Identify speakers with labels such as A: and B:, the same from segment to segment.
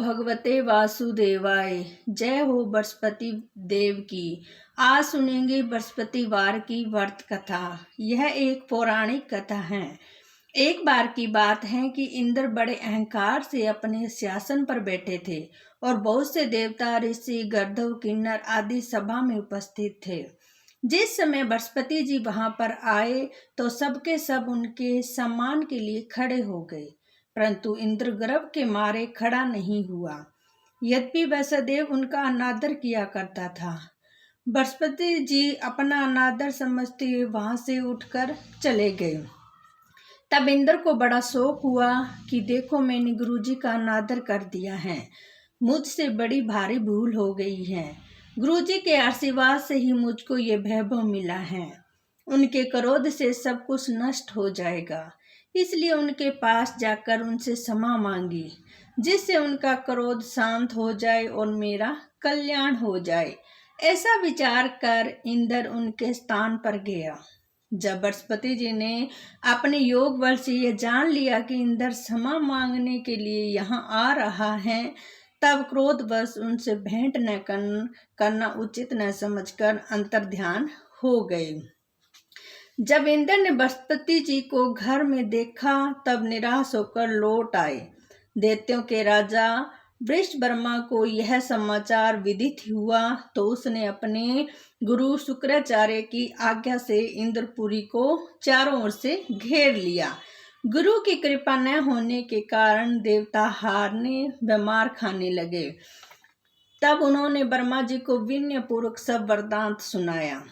A: भगवते वासुदेवाय। जय हो बृहस्पति देव की। आज सुनेंगे बृहस्पतिवार की व्रत कथा। यह एक पौराणिक कथा है। एक बार की बात है कि इंद्र बड़े अहंकार से अपने सिंहासन पर बैठे थे और बहुत से देवता, ऋषि, गंधर्व, किन्नर आदि सभा में उपस्थित थे। जिस समय बृहस्पति जी वहां पर आए तो सबके सब उनके सम्मान के लिए खड़े हो गए, परंतु इंद्र गर्व के मारे खड़ा नहीं हुआ। यद्यपि वह सदैव उनका अनादर किया करता था। बृहस्पति जी अपना अनादर समझते हुए वहां से उठकर चले गए। तब इंद्र को बड़ा शौक हुआ कि देखो, मैंने गुरुजी का अनादर कर दिया है, मुझसे बड़ी भारी भूल हो गई है। गुरुजी के आशीर्वाद से ही मुझको ये वैभव मिला है। उनके क्रोध से सब कुछ नष्ट हो जाएगा, इसलिए उनके पास जाकर उनसे क्षमा मांगी, जिससे उनका क्रोध शांत हो जाए और मेरा कल्याण हो जाए। ऐसा विचार कर इंद्र उनके स्थान पर गया। जब बृहस्पति जी ने अपने योग बल से यह जान लिया कि इंद्र क्षमा मांगने के लिए यहाँ आ रहा है, तब क्रोधवश उनसे भेंट न करना उचित न समझकर अंतर्ध्यान हो गए। जब इंद्र ने बृहस्पति जी को घर में देखा तब निराश होकर लौट आए। दैत्यों के राजा वृषब्रमा को यह समाचार विदित हुआ तो उसने अपने गुरु शुक्राचार्य की आज्ञा से इंद्रपुरी को चारों ओर से घेर लिया। गुरु की कृपा न होने के कारण देवता हारने व मार खाने लगे। तब उन्होंने ब्रह्मा जी को विनय पूर्वक सब वृतांत सुनाया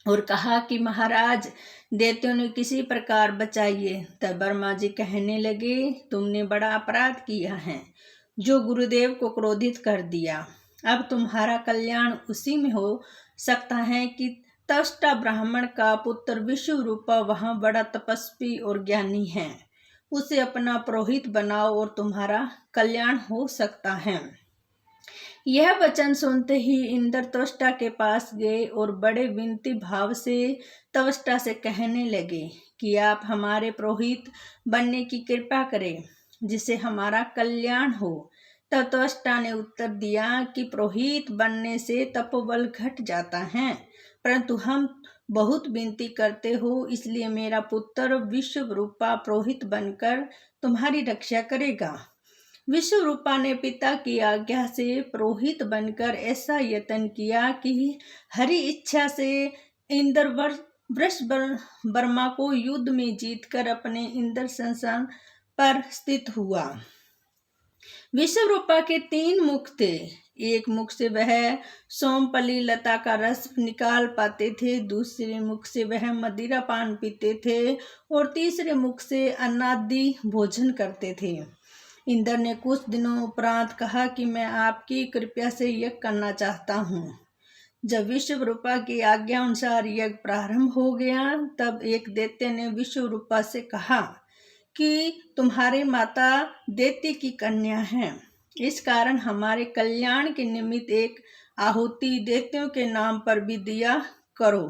A: और कहा कि महाराज, दैत्यों ने किसी प्रकार बचाइए। तब ब्रह्मा जी कहने लगे, तुमने बड़ा अपराध किया है जो गुरुदेव को क्रोधित कर दिया। अब तुम्हारा कल्याण उसी में हो सकता है कि त्वष्टा ब्राह्मण का पुत्र विश्वरूपा वहाँ बड़ा तपस्वी और ज्ञानी है, उसे अपना पुरोहित बनाओ और तुम्हारा कल्याण हो सकता है। यह वचन सुनते ही इंद्र त्वष्टा के पास गए और बड़े विनती भाव से त्वष्टा से कहने लगे कि आप हमारे पुरोहित बनने की कृपा करें, जिससे हमारा कल्याण हो। तब त्वष्टा ने उत्तर दिया कि पुरोहित बनने से तपोबल घट जाता है, परंतु हम बहुत विनती करते हो, इसलिए मेरा पुत्र विश्वरूपा पुरोहित बनकर तुम्हारी रक्षा करेगा। विश्वरूपा ने पिता की आज्ञा से पुरोहित बनकर ऐसा यत्न किया कि हरि इच्छा से इंद्र वृषब्रमा को युद्ध में जीतकर अपने इंद्र सिंहासन पर स्थित हुआ। विश्वरूपा के 3 मुख थे। एक मुख से वह सोमपली लता का रस निकाल पाते थे, दूसरे मुख से वह मदिरा पान पीते थे और तीसरे मुख से अन्नादि भोजन करते थे। इंद्र ने कुछ दिनों उपरांत कहा कि मैं आपकी कृपा से यज्ञ करना चाहता हूँ। जब विश्वरूपा की आज्ञा अनुसार यज्ञ प्रारंभ हो गया तब एक दैत्य ने विश्वरूपा से कहा कि तुम्हारी माता दैत्य की कन्या है, इस कारण हमारे कल्याण के निमित्त एक आहुति दैत्यों के नाम पर भी दिया करो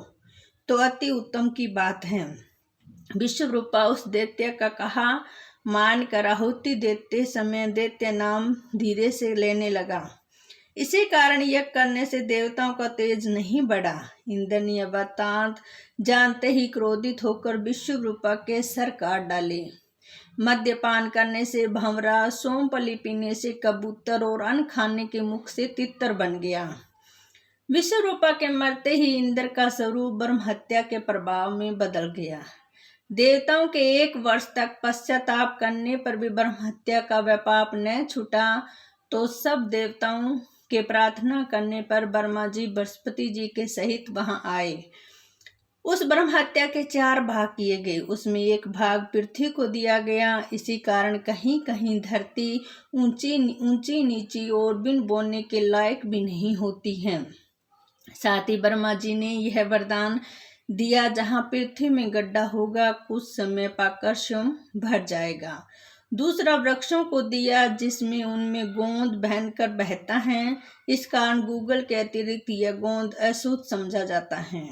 A: तो अति उत्तम की बात है। विश्वरूपा उस दैत्य का कहा मानकर आहुति देते समय दैत्य नाम धीरे से लेने लगा। इसी कारण यज्ञ करने से देवताओं का तेज नहीं बढ़ा। इंद्र ने वृत्तांत जानते ही क्रोधित होकर विश्वरूपा के सर काट डाले। मद्यपान करने से भंवरा, सोमपली पीने से कबूतर और अन्न खाने के मुख से तितर बन गया। विश्वरूपा के मरते ही इंद्र का स्वरूप ब्रह्म हत्या के प्रभाव में बदल गया। देवताओं के 1 वर्ष तक पश्चाताप करने पर भी ब्रह्म हत्या का वह पाप न छूटा तो सब देवताओं के प्रार्थना करने पर ब्रह्मा जी बृहस्पति जी के सहित वहां आए। उस ब्रह्म हत्या के 4 भाग किए गए, उसमें 1 भाग पृथ्वी को दिया गया। इसी कारण कहीं कहीं धरती ऊंची नीची और बिन बोने के लायक भी नहीं होती है। साथ ही ब्रह्मा जी ने यह वरदान दिया, जहां पृथ्वी में गड्ढा होगा कुछ समय पाकर स्वयं भर जाएगा। दूसरा वृक्षों को दिया, जिसमें उनमें गोंद भयंकर बहता है, इस कारण गूगल के अतिरिक्त यह गोंद अशुद्ध समझा जाता है।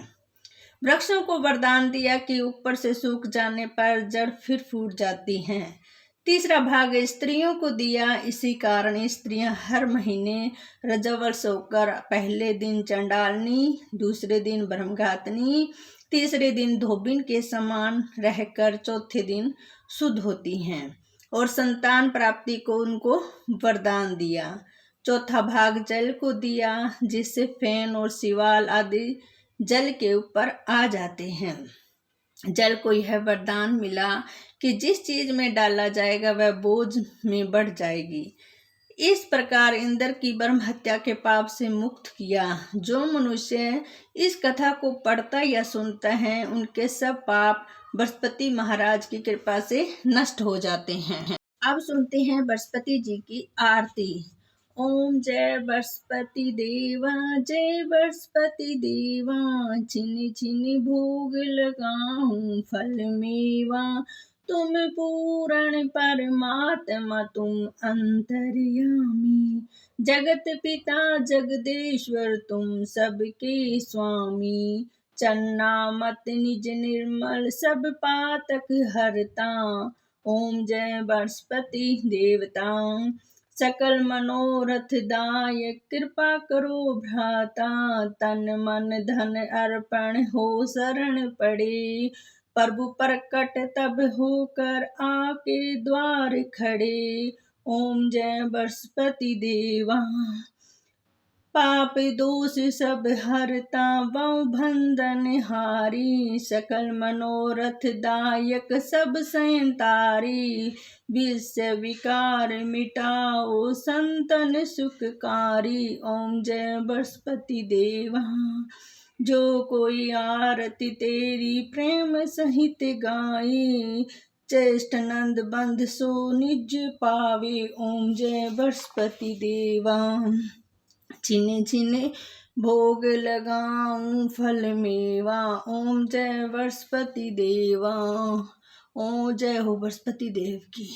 A: वृक्षों को वरदान दिया कि ऊपर से सूख जाने पर जड़ फिर फूट जाती हैं। तीसरा भाग स्त्रियों को दिया। इसी कारण स्त्रियां हर महीने रजवर्ष होकर पहले दिन चंडालनी, दूसरे दिन ब्रह्मघातनी, तीसरे दिन धोबिन के समान रहकर चौथे दिन शुद्ध होती हैं और संतान प्राप्ति को उनको वरदान दिया। चौथा भाग जल को दिया, जिससे फेन और सिवाल आदि जल के ऊपर आ जाते हैं। जल को यह वरदान मिला कि जिस चीज में डाला जाएगा वह बोझ में बढ़ जाएगी। इस प्रकार इंद्र की ब्रह्म हत्या के पाप से मुक्त किया। जो मनुष्य इस कथा को पढ़ता या सुनता है उनके सब पाप बृहस्पति महाराज की कृपा से नष्ट हो जाते हैं। अब सुनते हैं बृहस्पति जी की आरती। ओम जय बृहस्पति देवा, जय बृहस्पति देवा, छिन छिन भोग लगाऊं फल मेवा। तुम पूर्ण परमात्मा, तुम अंतर्यामी, जगत पिता जगदेश्वर, तुम सबके स्वामी। चन्नामत निज निर्मल, सब पातक हरता। ओम जय बृहस्पति देवता, सकल मनोरथ दायक, कृपा करो भ्राता। तन मन धन अर्पण हो शरण पड़े, प्रभु प्रकट तब होकर आके द्वार खड़े। ओम जय बृहस्पति देवा, पाप दोष सब हरता, बहु बंधन हारी। सकल मनोरथ दायक, सब संतारी। विषय विकार मिटाओ, संतन सुखकारी। ओम जय बृहस्पति देवा, जो कोई आरती तेरी प्रेम सहित गाए, चेष्ट नंद बंध सो निज पावे। ओम जय बृहस्पति देवा, छिने छिने भोग लगाऊं फल मेवा। ओम जय बृहस्पति देवा। ओम जय हो बृहस्पति देव की।